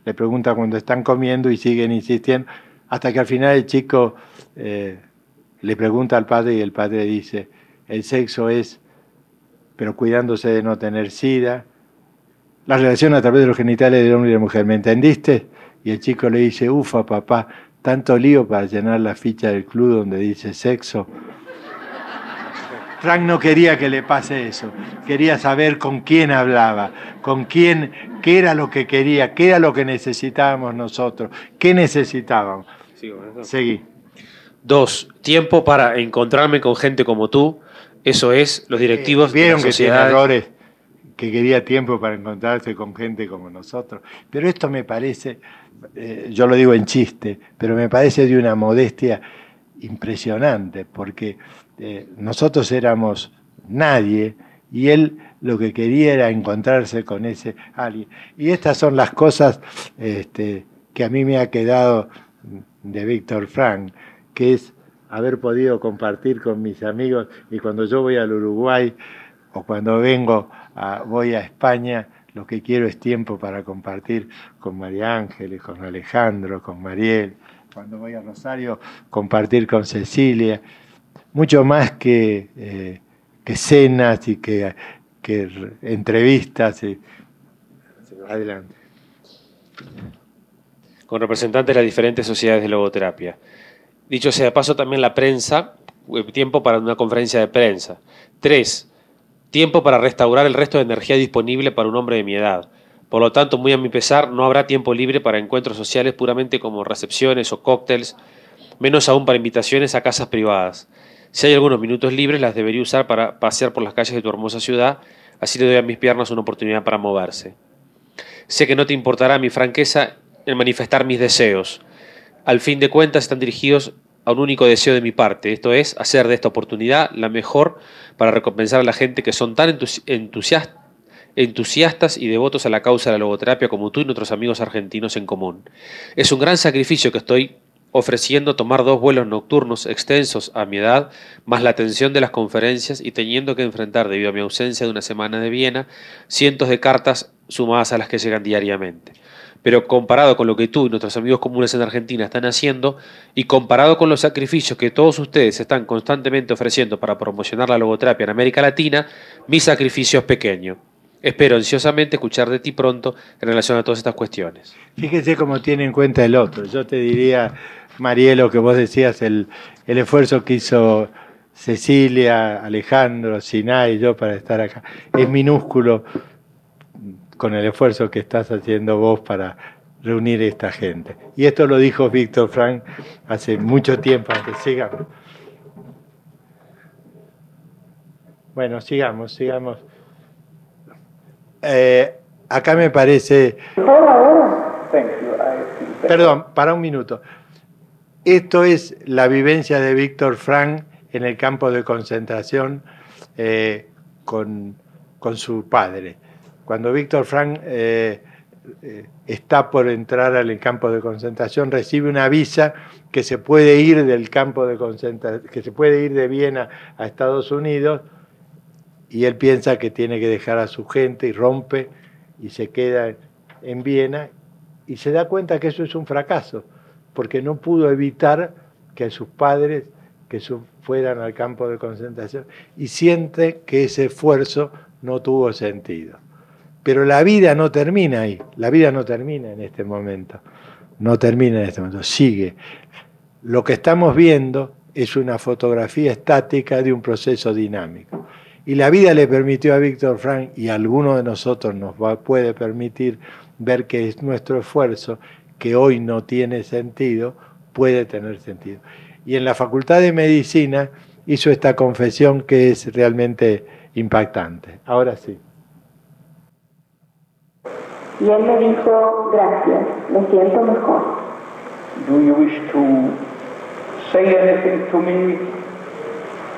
le pregunta cuando están comiendo, y siguen insistiendo, hasta que al final el chico le pregunta al padre, y el padre dice, el sexo es, pero cuidándose de no tener sida, la relación a través de los genitales del hombre y de la mujer, ¿me entendiste? Y el chico le dice, ufa papá, tanto lío para llenar la ficha del club donde dice sexo. Frank no quería que le pase eso, quería saber con quién hablaba, con quién, qué era lo que quería, qué era lo que necesitábamos nosotros, qué necesitábamos. Seguí. 2. Tiempo para encontrarme con gente como tú, eso es, los directivos vieron de la que tiene sociedad. errores, que quería tiempo para encontrarse con gente como nosotros. Pero esto me parece, yo lo digo en chiste, pero me parece de una modestia impresionante, porque nosotros éramos nadie y él lo que quería era encontrarse con ese alguien. Y estas son las cosas que a mí me ha quedado de Víctor Frank, que es haber podido compartir con mis amigos, y cuando yo voy al Uruguay o cuando voy a España, lo que quiero es tiempo para compartir con María Ángeles, con Alejandro, con Mariel. Cuando voy a Rosario, compartir con Cecilia. Mucho más que cenas y que entrevistas. Adelante. Con representantes de las diferentes sociedades de logoterapia. Dicho sea de paso, también la prensa, tiempo para una conferencia de prensa. 3. Tiempo para restaurar el resto de energía disponible para un hombre de mi edad. Por lo tanto, muy a mi pesar, no habrá tiempo libre para encuentros sociales puramente como recepciones o cócteles, menos aún para invitaciones a casas privadas. Si hay algunos minutos libres, las debería usar para pasear por las calles de tu hermosa ciudad, así le doy a mis piernas una oportunidad para moverse. Sé que no te importará mi franqueza en manifestar mis deseos. Al fin de cuentas, están dirigidos a un único deseo de mi parte, esto es, hacer de esta oportunidad la mejor para recompensar a la gente que son tan entusiastas y devotos a la causa de la logoterapia como tú y nuestros amigos argentinos en común. Es un gran sacrificio que estoy ofreciendo tomar 2 vuelos nocturnos extensos a mi edad, más la atención de las conferencias y teniendo que enfrentar, debido a mi ausencia de una semana de Viena, cientos de cartas sumadas a las que llegan diariamente. Pero comparado con lo que tú y nuestros amigos comunes en Argentina están haciendo, y comparado con los sacrificios que todos ustedes están constantemente ofreciendo para promocionar la logoterapia en América Latina, mi sacrificio es pequeño. Espero ansiosamente escuchar de ti pronto en relación a todas estas cuestiones. Fíjese cómo tiene en cuenta el otro. Yo te diría, Marielo, que vos decías, el esfuerzo que hizo Cecilia, Alejandro, Sinay y yo para estar acá, es minúsculo con el esfuerzo que estás haciendo vos para reunir a esta gente. Y esto lo dijo Víctor Frank hace mucho tiempo antes. Sigamos. Bueno, sigamos. Acá me parece... Thank you. Perdón, para un minuto. Esto es la vivencia de Víctor Frank en el campo de concentración con su padre. Cuando Víctor Frank está por entrar al campo de concentración, recibe una visa que se puede ir del campo de concentración, que se puede ir de Viena a Estados Unidos, y él piensa que tiene que dejar a su gente y rompe y se queda en Viena y se da cuenta que eso es un fracaso, porque no pudo evitar que sus padres fueran al campo de concentración y siente que ese esfuerzo no tuvo sentido. Pero la vida no termina ahí, la vida no termina en este momento, no termina en este momento, sigue. Lo que estamos viendo es una fotografía estática de un proceso dinámico. Y la vida le permitió a Víctor Frank, y a alguno de nosotros puede permitir ver que es nuestro esfuerzo, que hoy no tiene sentido, puede tener sentido. Y en la Facultad de Medicina hizo esta confesión que es realmente impactante. Ahora sí. Y él me dijo, gracias, me siento mejor. Do you wish to say anything to me?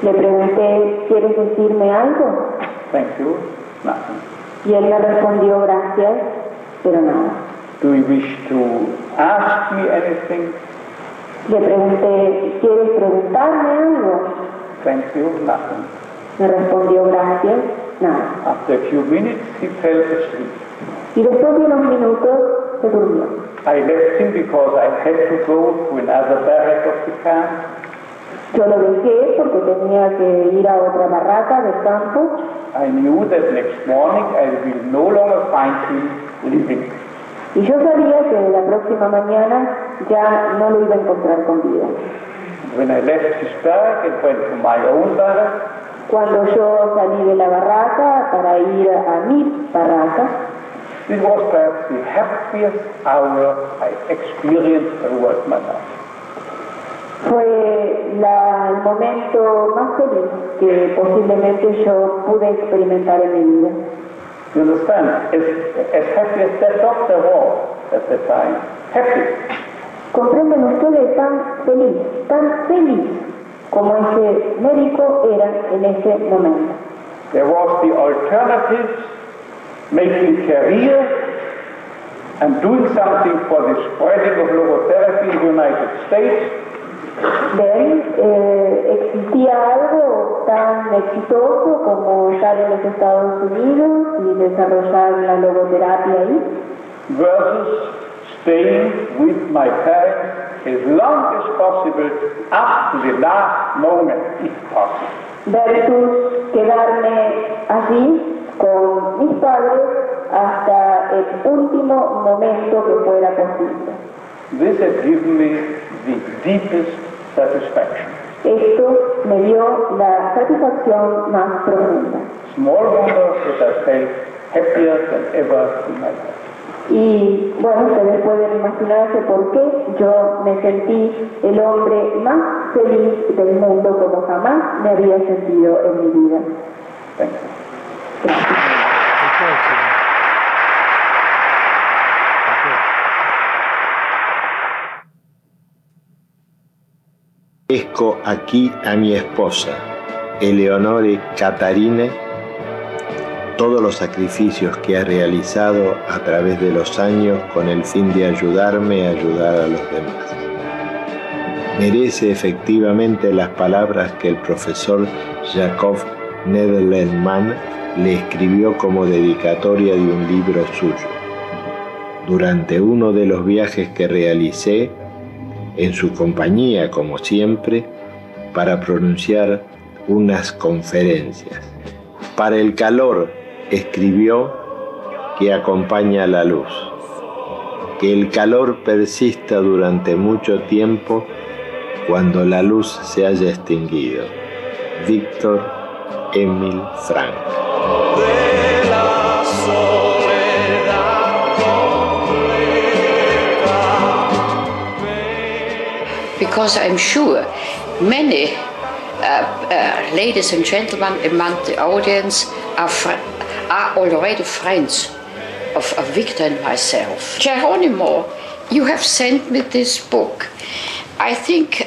Le pregunté, ¿quieres decirme algo? Thank you. Nothing. Y él me respondió, gracias, pero nada. Do you wish to ask me anything? Le pregunté, ¿quieres preguntarme algo? Thank you. Nothing. Me respondió, gracias, nada. After a few minutes, he fell asleep. Y después de unos minutos se durmió. I left him because I had to go to another barrack of the camp. Yo lo dejé porque tenía que ir a otra barraca del campo. I knew that next morning I will no longer find him living. Y yo sabía que la próxima mañana ya no lo iba a encontrar con vida. When I left his barrack and went to my own barrack, cuando yo salí de la barraca para ir a mi barraca, it was perhaps the happiest hour I experienced throughout my life. Fue el momento más feliz que posiblemente yo pude experimentar en mi vida. You understand? As happy as that doctor was at the time, happy. Comprenden ustedes tan feliz como ese médico era en ese momento. There was the alternative, making career and doing something for the spreading of logotherapy in the United States. Existía algo tan exitoso como estar en los Estados Unidos y desarrollar la logoterapia ahí, versus staying with my parents as long as possible up to the last moment, if possible. Versus quedarme allí con mis padres hasta el último momento que fuera posible. This has given me the deepest satisfaction. Esto me dio la satisfacción más profunda. Small wonder that I felt happier than ever in my life. Y bueno, ustedes pueden imaginarse por qué yo me sentí el hombre más feliz del mundo como jamás me había sentido en mi vida. Thank you. Gracias. Agradezco aquí a mi esposa, Eleonore Catarine, todos los sacrificios que ha realizado a través de los años con el fin de ayudarme a ayudar a los demás. Merece efectivamente las palabras que el profesor Jacob Nederlandman le escribió como dedicatoria de un libro suyo. Durante uno de los viajes que realicé, en su compañía, como siempre, para pronunciar unas conferencias. Para el calor, escribió, que acompaña la luz. Que el calor persista durante mucho tiempo cuando la luz se haya extinguido. Víctor Emil Frank. Because I'm sure many ladies and gentlemen among the audience are already friends of Victor and myself. Geronimo you have sent me this book. I think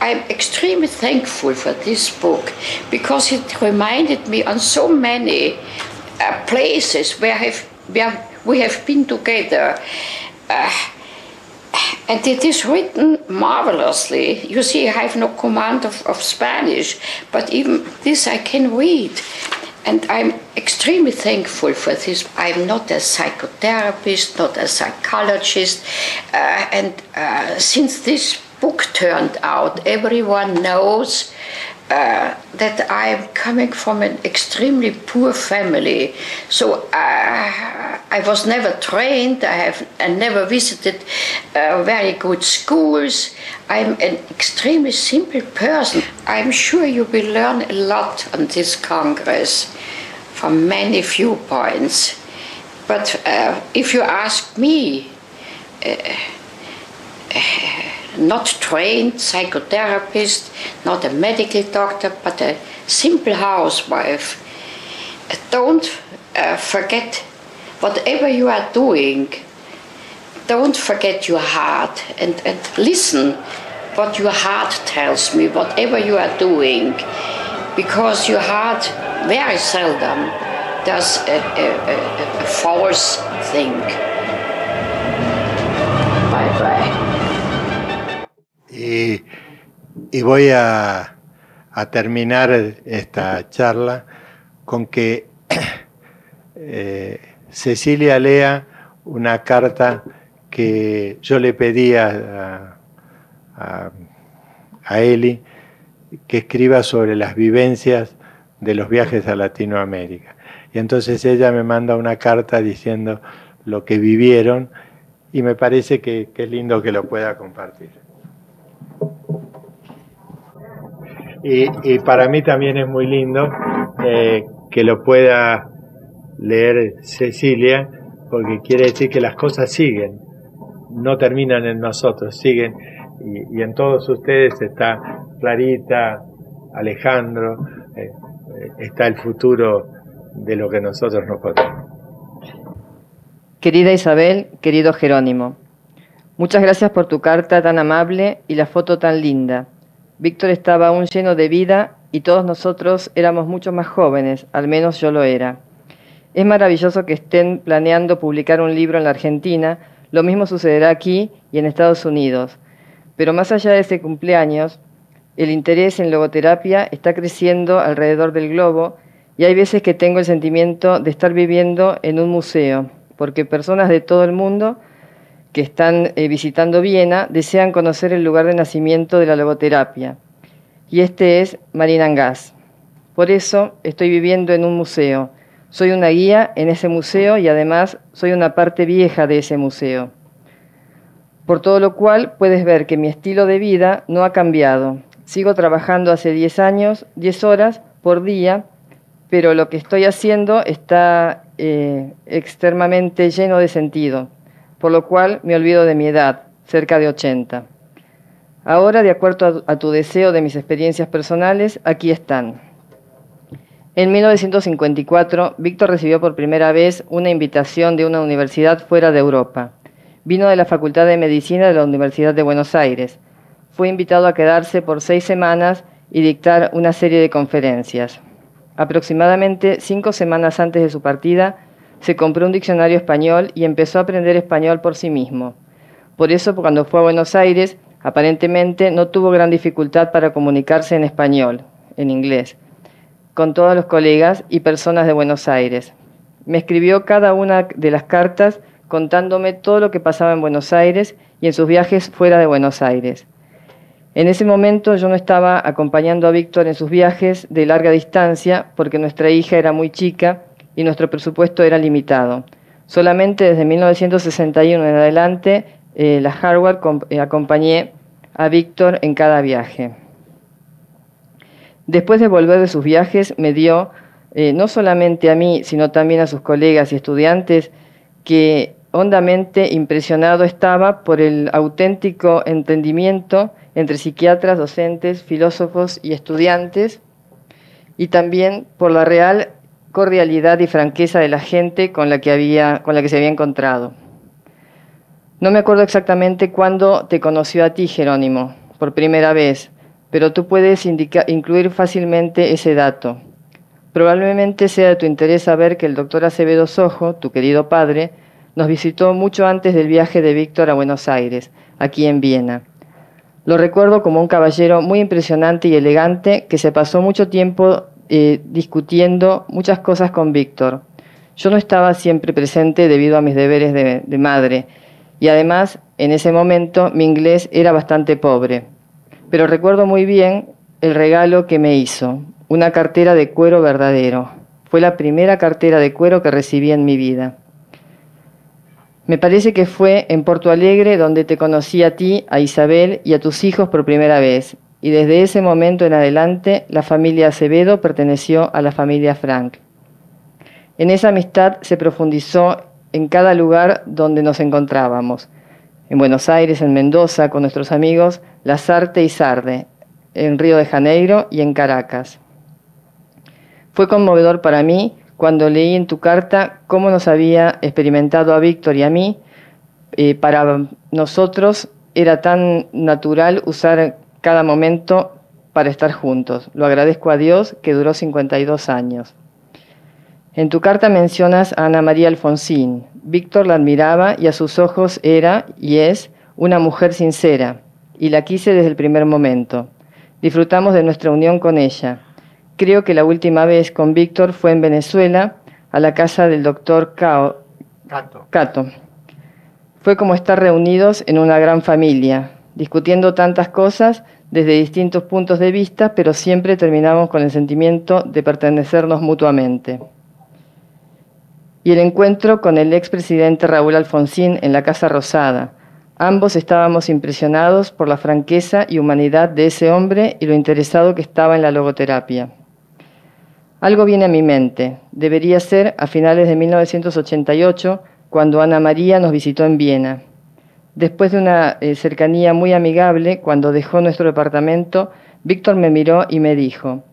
I'm extremely thankful for this book because it reminded me on so many places where we have been together. And it is written marvelously. You see, I have no command of Spanish, but even this I can read. And I'm extremely thankful for this. I'm not a psychotherapist, not a psychologist. Since this book turned out, everyone knows that I'm coming from an extremely poor family. So I was never trained. I never visited very good schools. I'm an extremely simple person. I'm sure you will learn a lot on this Congress from many viewpoints. But if you ask me, not trained psychotherapist, not a medical doctor, but a simple housewife. Don't forget, whatever you are doing, don't forget your heart and listen what your heart tells me, whatever you are doing, because your heart very seldom does a false thing. Bye-bye. Y voy a terminar esta charla con que Cecilia lea una carta que yo le pedí a Eli que escriba sobre las vivencias de los viajes a Latinoamérica. Y entonces ella me manda una carta diciendo lo que vivieron y me parece que es lindo que lo pueda compartir. Y para mí también es muy lindo que lo pueda leer Cecilia, porque quiere decir que las cosas siguen, no terminan en nosotros, siguen, y en todos ustedes está Clarita, Alejandro, está el futuro de lo que nosotros nos podemos. Querida Isabel, querido Jerónimo, muchas gracias por tu carta tan amable y la foto tan linda. Víctor estaba aún lleno de vida y todos nosotros éramos mucho más jóvenes, al menos yo lo era. Es maravilloso que estén planeando publicar un libro en la Argentina, lo mismo sucederá aquí y en Estados Unidos. Pero más allá de ese cumpleaños, el interés en logoterapia está creciendo alrededor del globo y hay veces que tengo el sentimiento de estar viviendo en un museo, porque personas de todo el mundo que están visitando Viena desean conocer el lugar de nacimiento de la logoterapia. Y este es Marinangás. Por eso estoy viviendo en un museo. Soy una guía en ese museo y además soy una parte vieja de ese museo. Por todo lo cual puedes ver que mi estilo de vida no ha cambiado. Sigo trabajando hace 10 años, 10 horas por día, pero lo que estoy haciendo está extremadamente lleno de sentido, por lo cual me olvido de mi edad, cerca de 80. Ahora, de acuerdo a tu deseo de mis experiencias personales, aquí están. En 1954, Víctor recibió por primera vez una invitación de una universidad fuera de Europa. Vino de la Facultad de Medicina de la Universidad de Buenos Aires. Fue invitado a quedarse por 6 semanas y dictar una serie de conferencias. Aproximadamente 5 semanas antes de su partida, se compró un diccionario español y empezó a aprender español por sí mismo. Por eso, cuando fue a Buenos Aires, aparentemente no tuvo gran dificultad para comunicarse en español, en inglés, con todos los colegas y personas de Buenos Aires. Me escribió cada una de las cartas contándome todo lo que pasaba en Buenos Aires y en sus viajes fuera de Buenos Aires. En ese momento yo no estaba acompañando a Víctor en sus viajes de larga distancia porque nuestra hija era muy chica y nuestro presupuesto era limitado. Solamente desde 1961 en adelante, la Harvard acompañé a Víctor en cada viaje. Después de volver de sus viajes, me dio, no solamente a mí, sino también a sus colegas y estudiantes, que hondamente impresionado estaba por el auténtico entendimiento entre psiquiatras, docentes, filósofos y estudiantes, y también por la real cordialidad y franqueza de la gente con la que se había encontrado. No me acuerdo exactamente cuándo te conoció a ti, Jerónimo, por primera vez, pero tú puedes incluir fácilmente ese dato. Probablemente sea de tu interés saber que el doctor Acevedo Sojo, tu querido padre, nos visitó mucho antes del viaje de Víctor a Buenos Aires, aquí en Viena. Lo recuerdo como un caballero muy impresionante y elegante que se pasó mucho tiempo discutiendo muchas cosas con Víctor. Yo no estaba siempre presente debido a mis deberes de madre, y además, en ese momento, mi inglés era bastante pobre. Pero recuerdo muy bien el regalo que me hizo, una cartera de cuero verdadero. Fue la primera cartera de cuero que recibí en mi vida. Me parece que fue en Porto Alegre donde te conocí a ti, a Isabel y a tus hijos por primera vez. Y desde ese momento en adelante, la familia Acevedo perteneció a la familia Frank. En esa amistad se profundizó en cada lugar donde nos encontrábamos. En Buenos Aires, en Mendoza, con nuestros amigos Lasarte y Sarde, en Río de Janeiro y en Caracas. Fue conmovedor para mí cuando leí en tu carta cómo nos había experimentado a Víctor y a mí. Para nosotros era tan natural usar cada momento para estar juntos. Lo agradezco a Dios que duró 52 años. En tu carta mencionas a Ana María Alfonsín. Víctor la admiraba y a sus ojos era y es una mujer sincera, y la quise desde el primer momento. Disfrutamos de nuestra unión con ella. Creo que la última vez con Víctor fue en Venezuela, a la casa del doctor Cato. Fue como estar reunidos en una gran familia, discutiendo tantas cosas desde distintos puntos de vista, pero siempre terminamos con el sentimiento de pertenecernos mutuamente. Y el encuentro con el expresidente Raúl Alfonsín en la Casa Rosada. Ambos estábamos impresionados por la franqueza y humanidad de ese hombre y lo interesado que estaba en la logoterapia. Algo viene a mi mente. Debería ser a finales de 1988, cuando Ana María nos visitó en Viena. Después de una cercanía muy amigable, cuando dejó nuestro departamento, Víctor me miró y me dijo: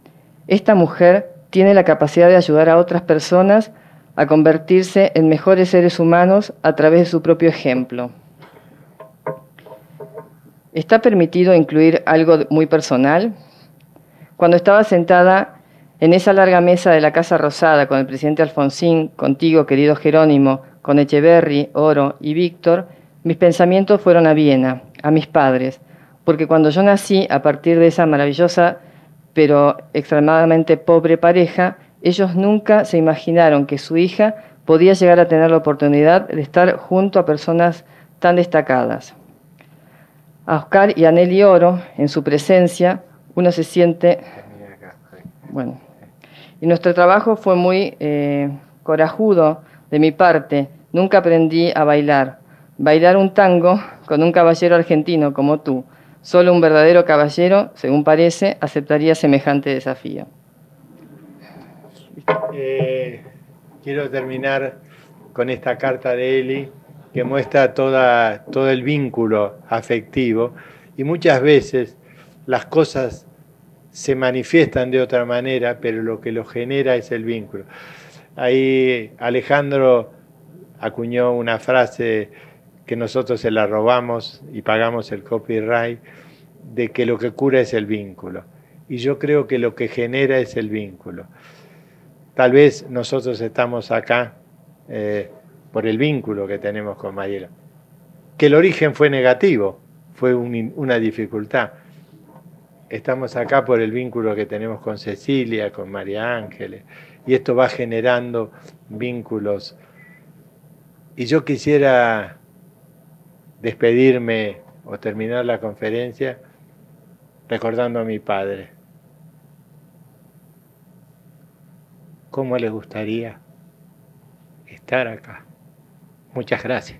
«Esta mujer tiene la capacidad de ayudar a otras personas a convertirse en mejores seres humanos a través de su propio ejemplo». ¿Está permitido incluir algo muy personal? Cuando estaba sentada en esa larga mesa de la Casa Rosada con el presidente Alfonsín, contigo, querido Jerónimo, con Echeverri, Oro y Víctor, mis pensamientos fueron a Viena, a mis padres, porque cuando yo nací, a partir de esa maravillosa pero extremadamente pobre pareja, ellos nunca se imaginaron que su hija podía llegar a tener la oportunidad de estar junto a personas tan destacadas. A Oscar y a Nelly Oro, en su presencia, uno se siente... Bueno, y nuestro trabajo fue muy corajudo de mi parte. Nunca aprendí a bailar. Bailar un tango con un caballero argentino como tú. Solo un verdadero caballero, según parece, aceptaría semejante desafío. Quiero terminar con esta carta de Eli que muestra todo el vínculo afectivo, y muchas veces las cosas se manifiestan de otra manera, pero lo que lo genera es el vínculo. Ahí Alejandro acuñó una frase que nosotros se la robamos y pagamos el copyright, de que lo que cura es el vínculo. Y yo creo que lo que genera es el vínculo. Tal vez nosotros estamos acá por el vínculo que tenemos con Mariela. Que el origen fue negativo, fue una dificultad. Estamos acá por el vínculo que tenemos con Cecilia, con María Ángeles, y esto va generando vínculos. Y yo quisiera despedirme o terminar la conferencia recordando a mi padre. ¿Cómo les gustaría estar acá? Muchas gracias.